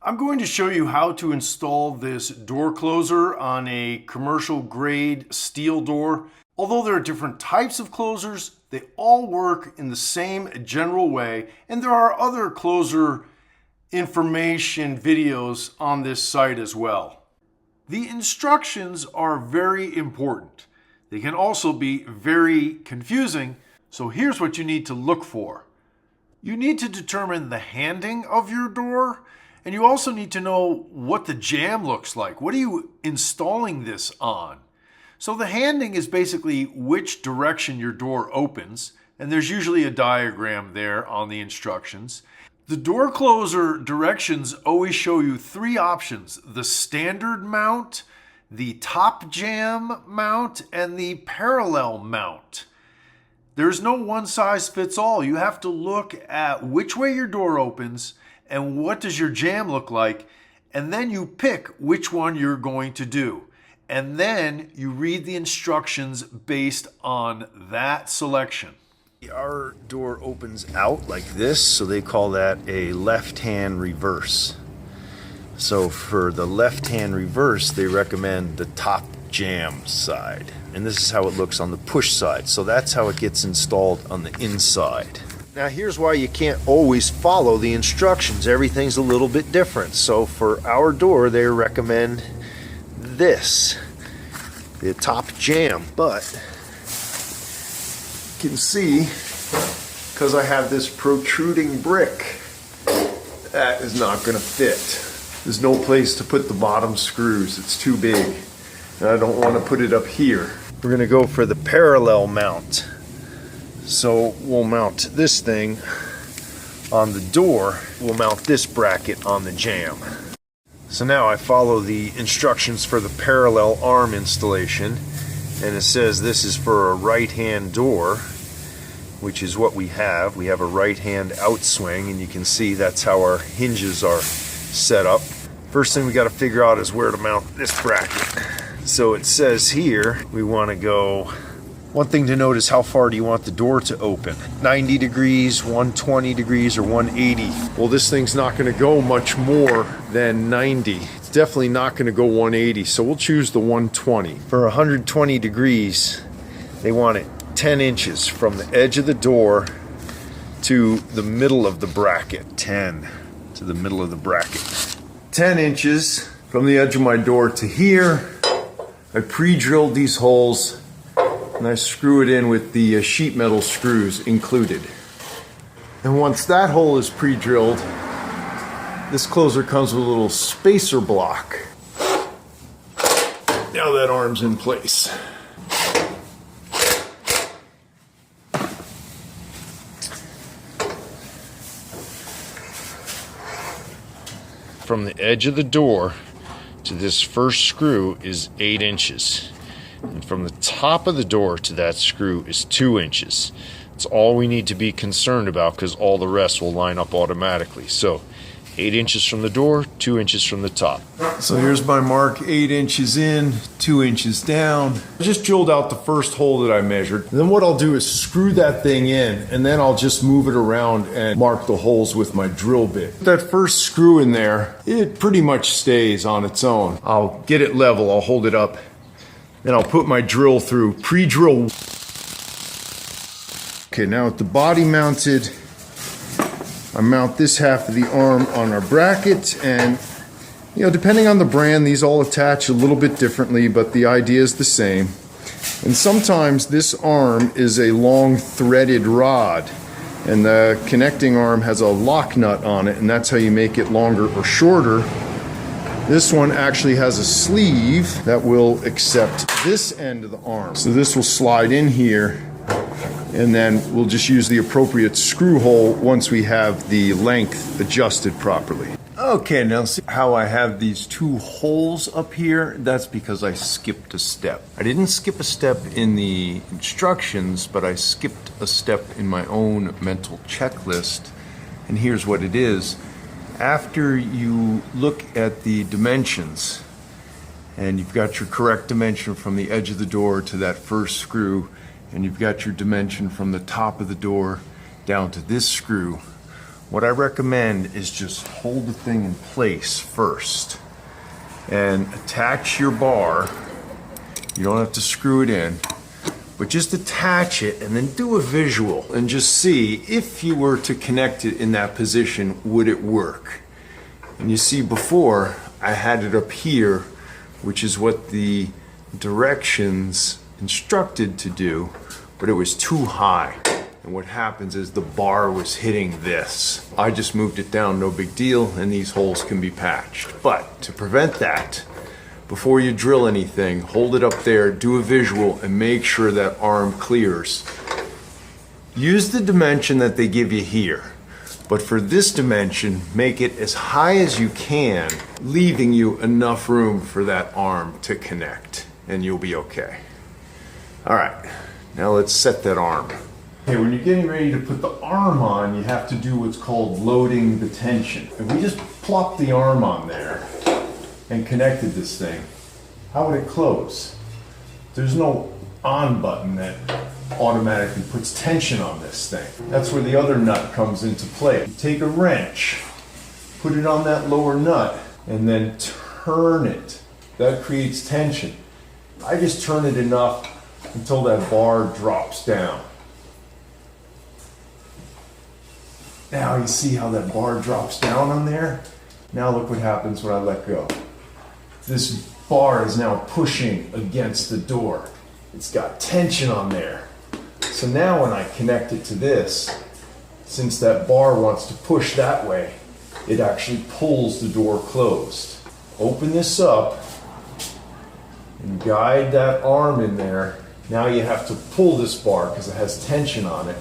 I'm going to show you how to install this door closer on a commercial grade steel door. Although there are different types of closers, they all work in the same general way, and there are other closer information videos on this site as well. The instructions are very important. They can also be very confusing, so here's what you need to look for. You need to determine the handing of your door, and you also need to know what the jamb looks like. What are you installing this on? So the handing is basically which direction your door opens, and there's usually a diagram there on the instructions. The door closer directions always show you three options: the standard mount, the top jamb mount, and the parallel mount. There's no one size fits all. You have to look at which way your door opens and what does your jamb look like, and then you pick which one you're going to do. And then you read the instructions based on that selection. Our door opens out like this, so they call that a left-hand reverse. So for the left-hand reverse, they recommend the top jamb side. And this is how it looks on the push side. So that's how it gets installed on the inside. Now here's why you can't always follow the instructions. Everything's a little bit different. So for our door, they recommend this, the top jamb. But you can see, because I have this protruding brick, that is not going to fit. There's no place to put the bottom screws. It's too big. And I don't want to put it up here. We're going to go for the parallel mount. So we'll mount this thing on the door. We'll mount this bracket on the jamb. So now I follow the instructions for the parallel arm installation, and it says this is for a right-hand door, which is what we have. We have a right-hand outswing, and you can see that's how our hinges are set up. First thing we got to figure out is where to mount this bracket. So it says here we want to go, one thing to note is how far do you want the door to open? 90 degrees, 120 degrees, or 180? Well, this thing's not going to go much more than 90. It's definitely not going to go 180, so we'll choose the 120. For 120 degrees, they want it 10 inches from the edge of the door to the middle of the bracket. 10 to the middle of the bracket. 10 inches from the edge of my door to here. I pre-drilled these holes, and I screw it in with the sheet metal screws included. And once that hole is pre-drilled, this closer comes with a little spacer block. Now that arm's in place. From the edge of the door to this first screw is 8 inches. And from the top of the door to that screw is 2 inches. It's all we need to be concerned about, because all the rest will line up automatically. So 8 inches from the door, 2 inches from the top. So here's my mark, 8 inches in, 2 inches down. I just drilled out the first hole that I measured. And then what I'll do is screw that thing in, and then I'll just move it around and mark the holes with my drill bit. That first screw in there, it pretty much stays on its own. I'll get it level, I'll hold it up, then I'll put my drill through, pre-drill. Okay, now with the body mounted, I mount this half of the arm on our bracket, and depending on the brand, these all attach a little bit differently, but the idea is the same. And sometimes this arm is a long threaded rod, and the connecting arm has a lock nut on it, and that's how you make it longer or shorter. This one actually has a sleeve that will accept this end of the arm. So this will slide in here, and then we'll just use the appropriate screw hole once we have the length adjusted properly. Okay, now see how I have these two holes up here? That's because I skipped a step. I didn't skip a step in the instructions, but I skipped a step in my own mental checklist. And here's what it is. After you look at the dimensions, and you've got your correct dimension from the edge of the door to that first screw, and you've got your dimension from the top of the door down to this screw, what I recommend is just hold the thing in place first and attach your bar. You don't have to screw it in, but just attach it and then do a visual and just see if you were to connect it in that position, would it work? And you see before I had it up here, which is what the directions instructed to do, but it was too high. And what happens is the bar was hitting this. I just moved it down, no big deal, and these holes can be patched. But to prevent that, before you drill anything, hold it up there, do a visual, and make sure that arm clears. Use the dimension that they give you here, but for this dimension, make it as high as you can, leaving you enough room for that arm to connect, and you'll be okay. All right, now let's set that arm. Okay, when you're getting ready to put the arm on, you have to do what's called loading the tension. If we just plop the arm on there and connected this thing, how would it close? There's no on button that automatically puts tension on this thing. That's where the other nut comes into play. You take a wrench, put it on that lower nut, and then turn it. That creates tension. I just turn it enough until that bar drops down. Now you see how that bar drops down on there? Now look what happens when I let go. This bar is now pushing against the door. It's got tension on there. So now when I connect it to this, since that bar wants to push that way, it actually pulls the door closed. Open this up and guide that arm in there. Now you have to pull this bar because it has tension on it.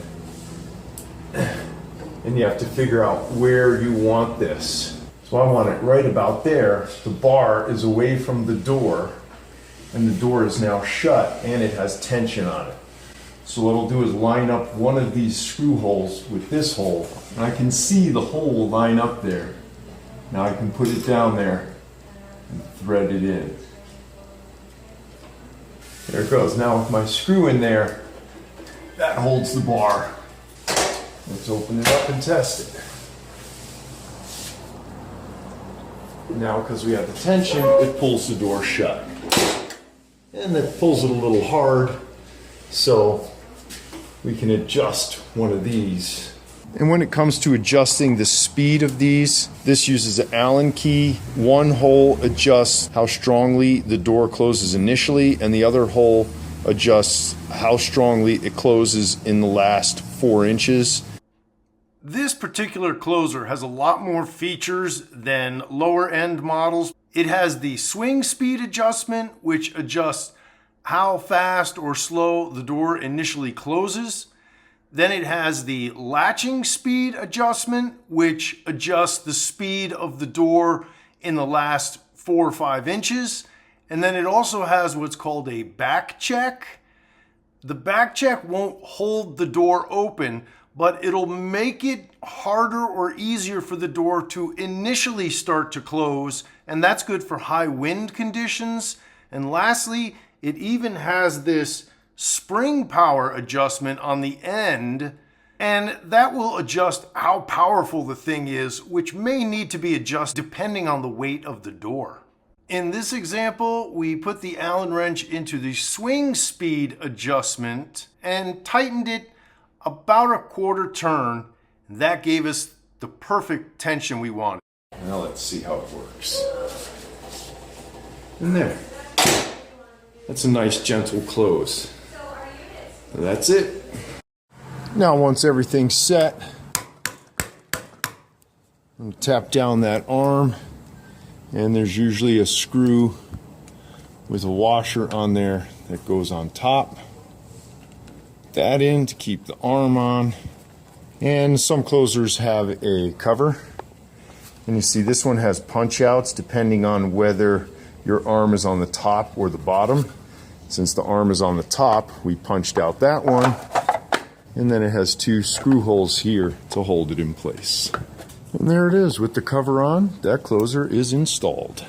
And you have to figure out where you want this. So I want it right about there. The bar is away from the door, and the door is now shut, and it has tension on it. So what I'll do is line up one of these screw holes with this hole, and I can see the hole line up there. Now I can put it down there and thread it in. There it goes. Now with my screw in there, that holds the bar. Let's open it up and test it. Now, because we have the tension, it pulls the door shut. And it pulls it a little hard, so we can adjust one of these. And when it comes to adjusting the speed of these, this uses an Allen key. One hole adjusts how strongly the door closes initially, and the other hole adjusts how strongly it closes in the last 4 inches. This particular closer has a lot more features than lower end models. It has the swing speed adjustment, which adjusts how fast or slow the door initially closes. Then it has the latching speed adjustment, which adjusts the speed of the door in the last 4 or 5 inches. And then it also has what's called a back check. The back check won't hold the door open, but it'll make it harder or easier for the door to initially start to close, and that's good for high wind conditions. And lastly, it even has this spring power adjustment on the end, and that will adjust how powerful the thing is, which may need to be adjusted depending on the weight of the door. In this example, we put the Allen wrench into the swing speed adjustment and tightened it about a 1/4 turn. That gave us the perfect tension we wanted. Now let's see how it works. And there. That's a nice gentle close. That's it. Now once everything's set, I'm going to tap down that arm, and there's usually a screw with a washer on there that goes on top. That in to keep the arm on, and some closers have a cover, and you see this one has punch outs depending on whether your arm is on the top or the bottom. Since the arm is on the top, we punched out that one, and then it has 2 screw holes here to hold it in place. And there it is with the cover on. That closer is installed.